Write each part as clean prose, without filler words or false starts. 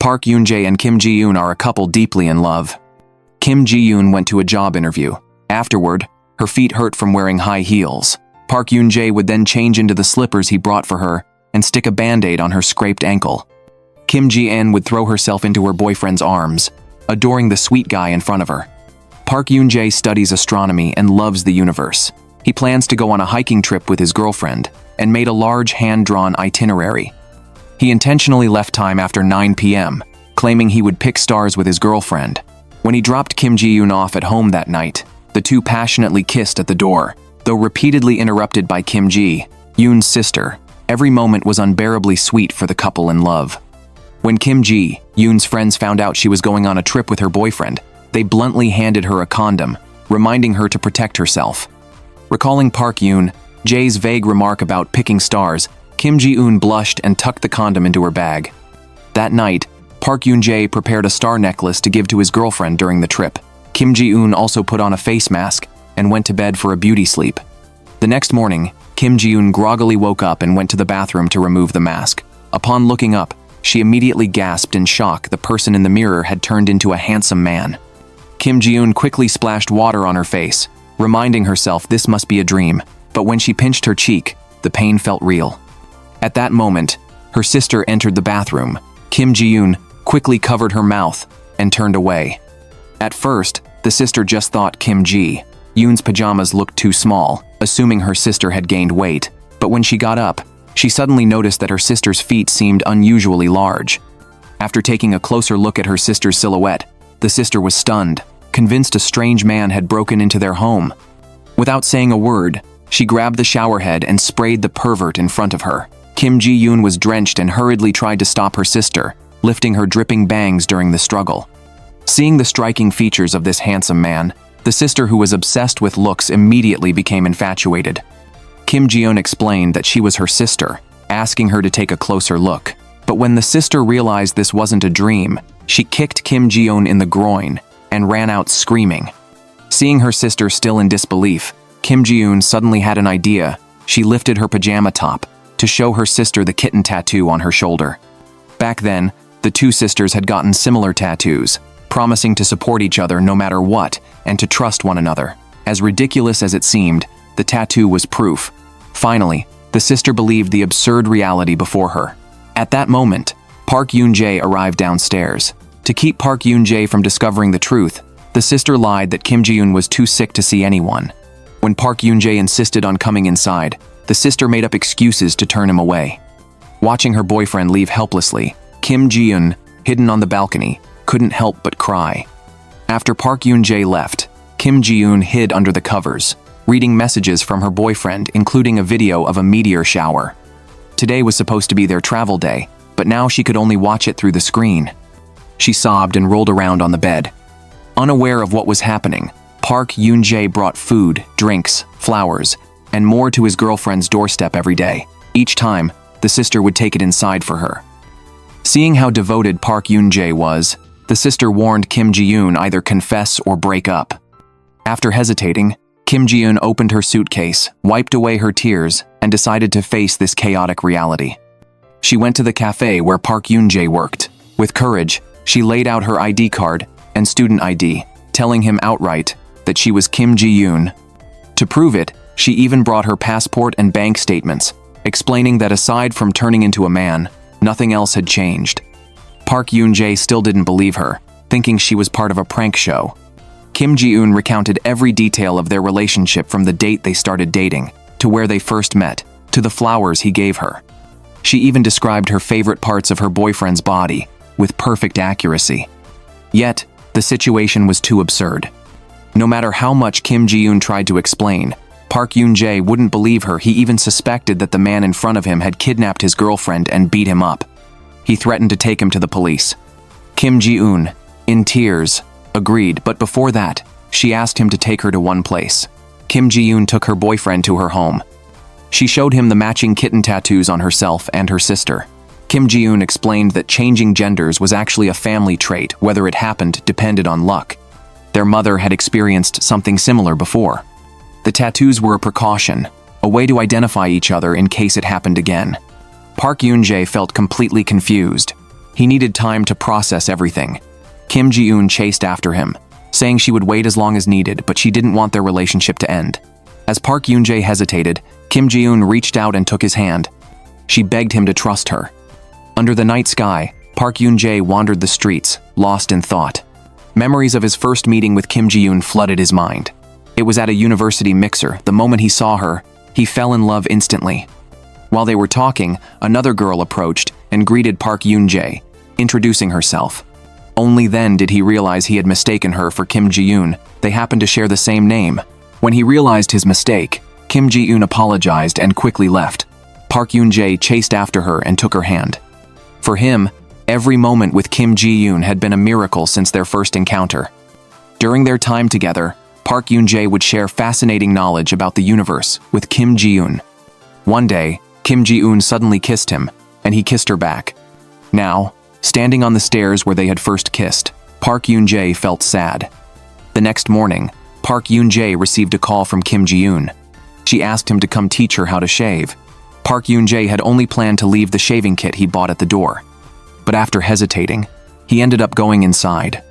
Park Yoon-jae and Kim Ji-yoon are a couple deeply in love. Kim Ji-yoon went to a job interview. Afterward, her feet hurt from wearing high heels. Park Yoon-jae would then change into the slippers he brought for her and stick a band-aid on her scraped ankle. Kim Ji-eun would throw herself into her boyfriend's arms, adoring the sweet guy in front of her. Park Yoon-jae studies astronomy and loves the universe. He plans to go on a hiking trip with his girlfriend and made a large hand-drawn itinerary. He intentionally left time after 9 p.m., claiming he would pick stars with his girlfriend. When he dropped Kim Ji-yoon off at home that night, the two passionately kissed at the door, though repeatedly interrupted by Kim Ji-yoon's sister. Every moment was unbearably sweet for the couple in love. When Kim Ji-yoon's friends found out she was going on a trip with her boyfriend, they bluntly handed her a condom, reminding her to protect herself. Recalling Park Yoon-jae's vague remark about picking stars, Kim Ji-yoon blushed and tucked the condom into her bag. That night, Park Yoon-jae prepared a star necklace to give to his girlfriend during the trip. Kim Ji-yoon also put on a face mask and went to bed for a beauty sleep. The next morning, Kim Ji-yoon groggily woke up and went to the bathroom to remove the mask. Upon looking up, she immediately gasped in shock. The person in the mirror had turned into a handsome man. Kim Ji-yoon quickly splashed water on her face, reminding herself this must be a dream, but when she pinched her cheek, the pain felt real. At that moment, her sister entered the bathroom. Kim Ji-yoon quickly covered her mouth and turned away. At first, the sister just thought Kim Ji-yoon's pajamas looked too small, assuming her sister had gained weight, but when she got up, she suddenly noticed that her sister's feet seemed unusually large. After taking a closer look at her sister's silhouette, the sister was stunned, convinced a strange man had broken into their home. Without saying a word, she grabbed the shower head and sprayed the pervert in front of her. Kim Ji-yoon was drenched and hurriedly tried to stop her sister, lifting her dripping bangs during the struggle. Seeing the striking features of this handsome man, the sister, who was obsessed with looks, immediately became infatuated. Kim Ji-yoon explained that she was her sister, asking her to take a closer look. But when the sister realized this wasn't a dream, she kicked Kim Ji-yoon in the groin and ran out screaming. Seeing her sister still in disbelief, Kim Ji-yoon suddenly had an idea. She lifted her pajama top to show her sister the kitten tattoo on her shoulder. Back then, the two sisters had gotten similar tattoos, promising to support each other no matter what and to trust one another. As ridiculous as it seemed, the tattoo was proof. Finally, the sister believed the absurd reality before her. At that moment, Park Yoon-jae arrived downstairs. To keep Park Yoon-jae from discovering the truth, the sister lied that Kim Ji-yoon was too sick to see anyone. When Park Yoon-jae insisted on coming inside, the sister made up excuses to turn him away. Watching her boyfriend leave helplessly, Kim Ji-yoon, hidden on the balcony, couldn't help but cry. After Park Yoon-jae left, Kim Ji-yoon hid under the covers, reading messages from her boyfriend, including a video of a meteor shower. Today was supposed to be their travel day, but now she could only watch it through the screen. She sobbed and rolled around on the bed. Unaware of what was happening, Park Yoon-jae brought food, drinks, flowers, and more to his girlfriend's doorstep every day. Each time, the sister would take it inside for her. Seeing how devoted Park Yoon-jae was, the sister warned Kim Ji-yoon either confess or break up. After hesitating, Kim Ji-yoon opened her suitcase, wiped away her tears, and decided to face this chaotic reality. She went to the cafe where Park Yoon-jae worked. With courage, she laid out her ID card and student ID, telling him outright that she was Kim Ji-yoon. To prove it, she even brought her passport and bank statements, explaining that aside from turning into a man, nothing else had changed. Park Yoon-jae still didn't believe her, thinking she was part of a prank show. Kim Ji-yoon recounted every detail of their relationship, from the date they started dating, to where they first met, to the flowers he gave her. She even described her favorite parts of her boyfriend's body, with perfect accuracy. Yet, the situation was too absurd. No matter how much Kim Ji-yoon tried to explain, Park Yoon-jae wouldn't believe her. He even suspected that the man in front of him had kidnapped his girlfriend and beat him up. He threatened to take him to the police. Kim Ji-yoon, in tears, agreed, but before that, she asked him to take her to one place. Kim Ji-yoon took her boyfriend to her home. She showed him the matching kitten tattoos on herself and her sister. Kim Ji-yoon explained that changing genders was actually a family trait. Whether it happened depended on luck. Their mother had experienced something similar before. The tattoos were a precaution, a way to identify each other in case it happened again. Park Yoon-jae felt completely confused. He needed time to process everything. Kim Ji-eun chased after him, saying she would wait as long as needed, but she didn't want their relationship to end. As Park Yoon-jae hesitated, Kim Ji-eun reached out and took his hand. She begged him to trust her. Under the night sky, Park Yoon-jae wandered the streets, lost in thought. Memories of his first meeting with Kim Ji-eun flooded his mind. It was at a university mixer. The moment he saw her, he fell in love instantly. While they were talking, another girl approached and greeted Park Yoon-jae, introducing herself. Only then did he realize he had mistaken her for Kim Ji-eun. They happened to share the same name. When he realized his mistake, Kim Ji-eun apologized and quickly left. Park Yoon-jae chased after her and took her hand. For him, every moment with Kim Ji-eun had been a miracle since their first encounter. During their time together, Park Yoon-jae would share fascinating knowledge about the universe with Kim Ji-eun. One day, Kim Ji-eun suddenly kissed him, and he kissed her back. Now, standing on the stairs where they had first kissed, Park Yoon-jae felt sad. The next morning, Park Yoon-jae received a call from Kim Ji-eun. She asked him to come teach her how to shave. Park Yoon-jae had only planned to leave the shaving kit he bought at the door. But after hesitating, he ended up going inside.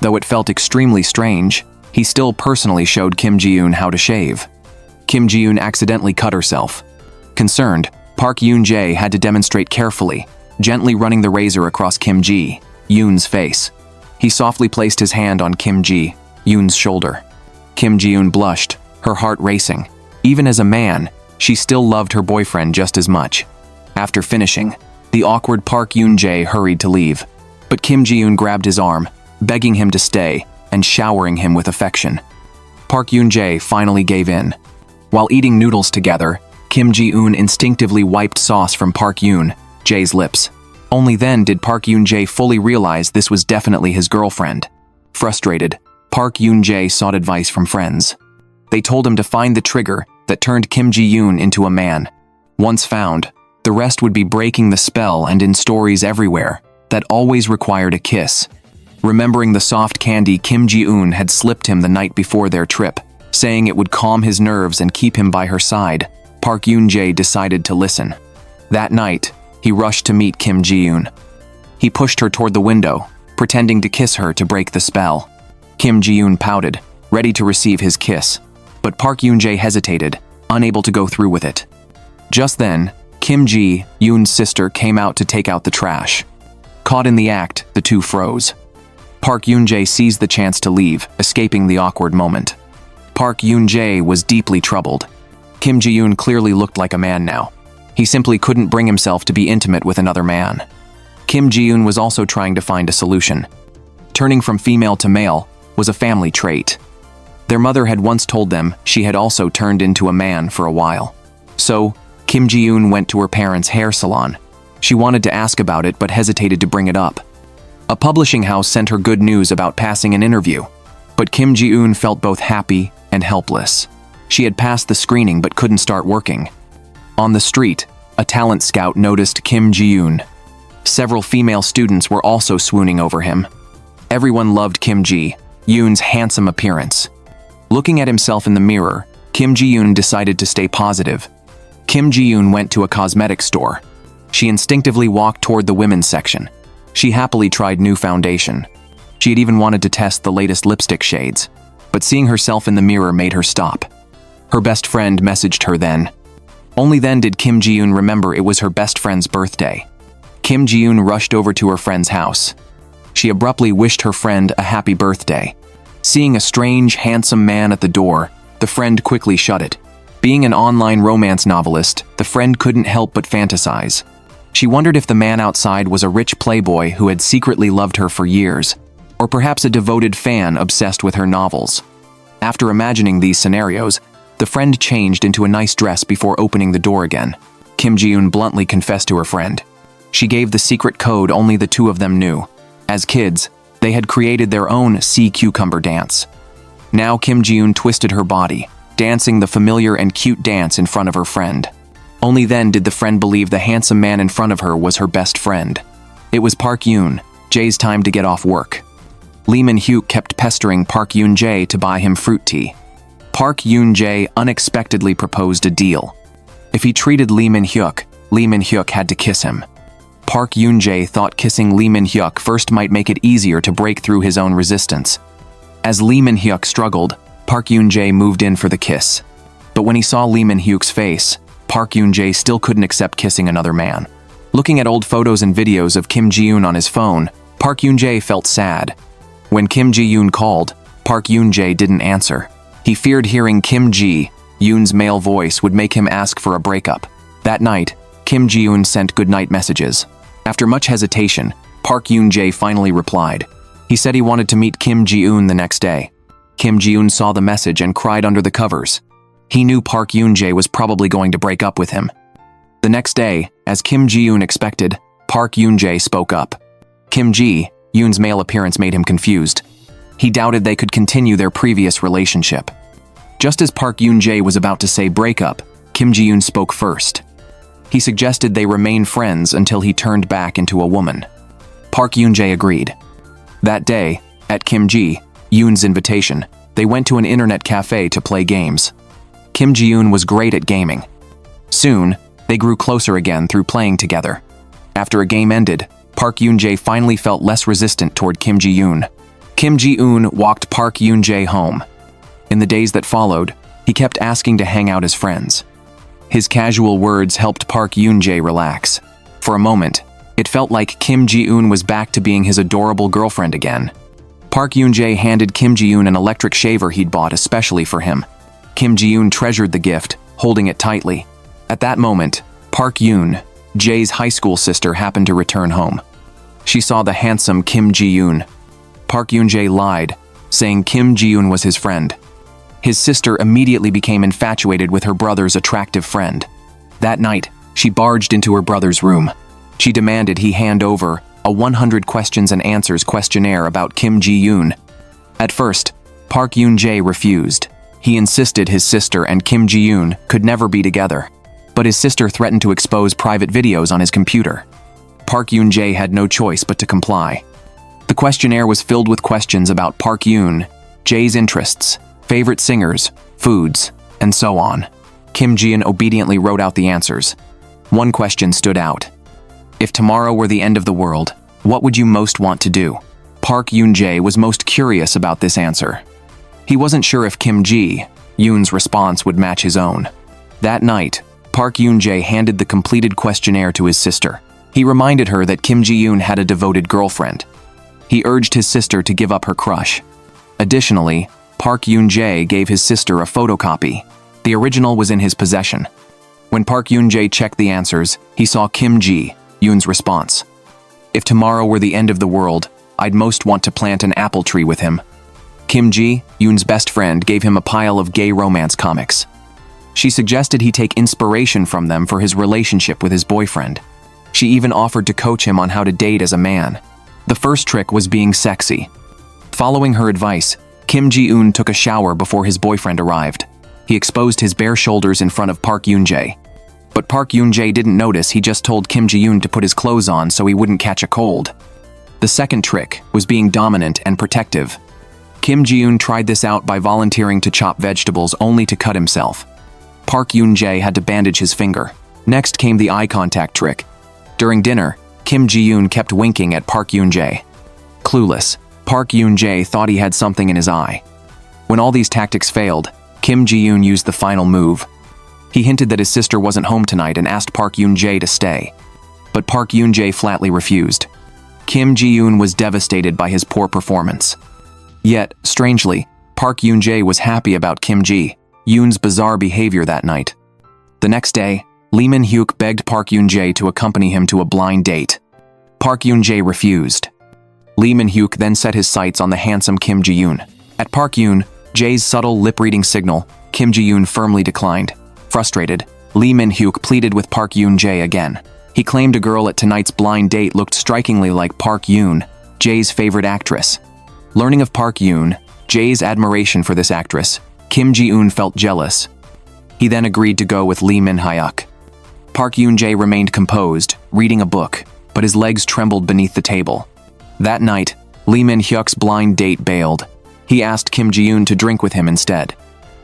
Though it felt extremely strange, he still personally showed Kim Ji-eun how to shave. Kim Ji-eun accidentally cut herself. Concerned, Park Yoon-jae had to demonstrate carefully, gently running the razor across Kim Ji-eun's face. He softly placed his hand on Kim Ji-eun's shoulder. Kim Ji-eun blushed, her heart racing. Even as a man, she still loved her boyfriend just as much. After finishing, the awkward Park Yoon-jae hurried to leave. But Kim Ji-eun grabbed his arm, begging him to stay and showering him with affection. Park Yoon-jae finally gave in. While eating noodles together, Kim Ji-eun instinctively wiped sauce from Park Yoon-jae's lips. Only then did Park Yoon-jae fully realize this was definitely his girlfriend. Frustrated, Park Yoon-jae sought advice from friends. They told him to find the trigger that turned Kim Ji-eun into a man. Once found, the rest would be breaking the spell and in stories everywhere that always required a kiss. Remembering the soft candy Kim Ji-eun had slipped him the night before their trip, saying it would calm his nerves and keep him by her side, Park Yoon-jae decided to listen. That night, he rushed to meet Kim Ji-eun. He pushed her toward the window, pretending to kiss her to break the spell. Kim Ji-eun pouted, ready to receive his kiss, but Park Yoon-jae hesitated, unable to go through with it. Just then, Kim Ji-eun's sister came out to take out the trash. Caught in the act, the two froze. Park Yoon-jae seized the chance to leave, escaping the awkward moment. Park Yoon-jae was deeply troubled. Kim Ji-eun clearly looked like a man now. He simply couldn't bring himself to be intimate with another man. Kim Ji-eun was also trying to find a solution. Turning from female to male was a family trait. Their mother had once told them she had also turned into a man for a while. So, Kim Ji-eun went to her parents' hair salon. She wanted to ask about it but hesitated to bring it up. A publishing house sent her good news about passing an interview, but Kim Ji-eun felt both happy and helpless. She had passed the screening but couldn't start working. On the street, a talent scout noticed Kim Ji-eun. Several female students were also swooning over him. Everyone loved Kim Ji-eun's handsome appearance. Looking at himself in the mirror, Kim Ji-eun decided to stay positive. Kim Ji-eun went to a cosmetics store. She instinctively walked toward the women's section. She happily tried new foundation. She had even wanted to test the latest lipstick shades, but seeing herself in the mirror made her stop. Her best friend messaged her then. Only then did Kim Ji-eun remember it was her best friend's birthday. Kim Ji-eun rushed over to her friend's house. She abruptly wished her friend a happy birthday. Seeing a strange, handsome man at the door, the friend quickly shut it. Being an online romance novelist, the friend couldn't help but fantasize. She wondered if the man outside was a rich playboy who had secretly loved her for years, or perhaps a devoted fan obsessed with her novels. After imagining these scenarios, the friend changed into a nice dress before opening the door again. Kim Ji-eun bluntly confessed to her friend. She gave the secret code only the two of them knew. As kids, they had created their own sea cucumber dance. Now Kim Ji-eun twisted her body, dancing the familiar and cute dance in front of her friend. Only then did the friend believe the handsome man in front of her was her best friend. It was Park Yoon-jae's time to get off work. Lee Min-hyuk kept pestering Park Yoon-jae to buy him fruit tea. Park Yoon-jae unexpectedly proposed a deal. If he treated Lee Min-hyuk had to kiss him. Park Yoon-jae thought kissing Lee Min-hyuk first might make it easier to break through his own resistance. As Lee Min-hyuk struggled, Park Yoon-jae moved in for the kiss. But when he saw Lee Min-hyuk's face, Park Yoon-jae still couldn't accept kissing another man. Looking at old photos and videos of Kim Ji-yoon on his phone, Park Yoon-jae felt sad. When Kim Ji-yoon called, Park Yoon-jae didn't answer. He feared hearing Kim Ji-yoon's male voice would make him ask for a breakup. That night, Kim Ji-yoon sent goodnight messages. After much hesitation, Park Yoon-jae finally replied. He said he wanted to meet Kim Ji-yoon the next day. Kim Ji-yoon saw the message and cried under the covers. He knew Park Yoon-jae was probably going to break up with him. The next day, as Kim Ji-yoon expected, Park Yoon-jae spoke up. Kim Ji-yoon's male appearance made him confused. He doubted they could continue their previous relationship. Just as Park Yoon-jae was about to say breakup, Kim Ji-yoon spoke first. He suggested they remain friends until he turned back into a woman. Park Yoon-jae agreed. That day, at Kim Ji-yoon's invitation, they went to an internet cafe to play games. Kim Ji-yoon was great at gaming. Soon, they grew closer again through playing together. After a game ended, Park Yoon-jae finally felt less resistant toward Kim Ji-yoon. Kim Ji-yoon walked Park Yoon-jae home. In the days that followed, he kept asking to hang out as friends. His casual words helped Park Yoon-jae relax. For a moment, it felt like Kim Ji-yoon was back to being his adorable girlfriend again. Park Yoon-jae handed Kim Ji-yoon an electric shaver he'd bought especially for him. Kim Ji-yoon treasured the gift, holding it tightly. At that moment, Park Yoon-jae's high school sister happened to return home. She saw the handsome Kim Ji-yoon. Park Yoon-jae lied, saying Kim Ji-yoon was his friend. His sister immediately became infatuated with her brother's attractive friend. That night, she barged into her brother's room. She demanded he hand over a 100 questions and answers questionnaire about Kim Ji-yoon. At first, Park Yoon-jae refused. He insisted his sister and Kim Ji-yoon could never be together. But his sister threatened to expose private videos on his computer. Park Yoon-jae had no choice but to comply. The questionnaire was filled with questions about Park Yoon-jae's interests, favorite singers, foods, and so on. Kim Ji-yoon obediently wrote out the answers. One question stood out. If tomorrow were the end of the world, what would you most want to do? Park Yoon-jae was most curious about this answer. He wasn't sure if Kim Ji-yoon's response would match his own. That night, Park Yoon-jae handed the completed questionnaire to his sister. He reminded her that Kim Ji-yoon had a devoted girlfriend. He urged his sister to give up her crush. Additionally, Park Yoon-jae gave his sister a photocopy. The original was in his possession. When Park Yoon-jae checked the answers, he saw Kim Ji-yoon's response. If tomorrow were the end of the world, I'd most want to plant an apple tree with him. Kim Ji-yoon's best friend gave him a pile of gay romance comics. She suggested he take inspiration from them for his relationship with his boyfriend. She even offered to coach him on how to date as a man. The first trick was being sexy. Following her advice, Kim Ji-yoon took a shower before his boyfriend arrived. He exposed his bare shoulders in front of Park Yoon-jae. But Park Yoon-jae didn't notice. He just told Kim Ji-yoon to put his clothes on so he wouldn't catch a cold. The second trick was being dominant and protective. Kim Ji-yoon tried this out by volunteering to chop vegetables only to cut himself. Park Yoon-jae had to bandage his finger. Next came the eye contact trick. During dinner, Kim Ji-yoon kept winking at Park Yoon-jae. Clueless, Park Yoon-jae thought he had something in his eye. When all these tactics failed, Kim Ji-yoon used the final move. He hinted that his sister wasn't home tonight and asked Park Yoon-jae to stay. But Park Yoon-jae flatly refused. Kim Ji-yoon was devastated by his poor performance. Yet, strangely, Park Yoon-jae was happy about Kim Ji-yoon's bizarre behavior that night. The next day, Lee Min-hyuk begged Park Yoon-jae to accompany him to a blind date. Park Yoon-jae refused. Lee Min-hyuk then set his sights on the handsome Kim Ji-yoon. At Park Yoon-jae's subtle lip-reading signal, Kim Ji-yoon firmly declined. Frustrated, Lee Min-hyuk pleaded with Park Yoon-jae again. He claimed a girl at tonight's blind date looked strikingly like Park Yoon-jae's favorite actress. Learning of Park Yoon-jae's admiration for this actress, Kim Ji-yoon felt jealous. He then agreed to go with Lee Min-hyuk. Park Yoon-jae remained composed, reading a book, but his legs trembled beneath the table. That night, Lee Min-hyuk's blind date bailed. He asked Kim Ji-yoon to drink with him instead.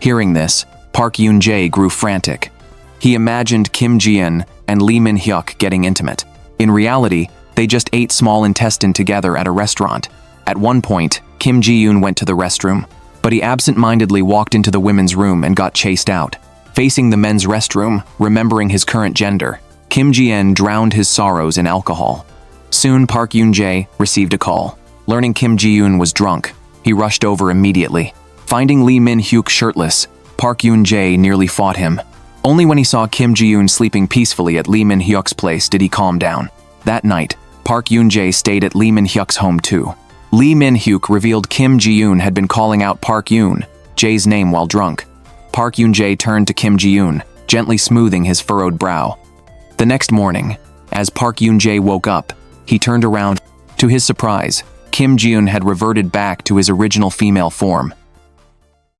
Hearing this, Park Yoon-jae grew frantic. He imagined Kim Ji-yoon and Lee Min-hyuk getting intimate. In reality, they just ate small intestine together at a restaurant. At one point, Kim Ji-yoon went to the restroom, but he absent-mindedly walked into the women's room and got chased out. Facing the men's restroom, remembering his current gender, Kim Ji-en drowned his sorrows in alcohol. Soon, Park Yoon-jae received a call. Learning Kim Ji-yoon was drunk, he rushed over immediately. Finding Lee Min-hyuk shirtless, Park Yoon-jae nearly fought him. Only when he saw Kim Ji-yoon sleeping peacefully at Lee Min-hyuk's place did he calm down. That night, Park Yoon-jae stayed at Lee Min-hyuk's home too. Lee Min-hyuk revealed Kim Ji-yoon had been calling out Park Yoon-jae's name while drunk. Park Yoon-jae turned to Kim Ji-yoon, gently smoothing his furrowed brow. The next morning, as Park Yoon-jae woke up, he turned around. To his surprise, Kim Ji-yoon had reverted back to his original female form.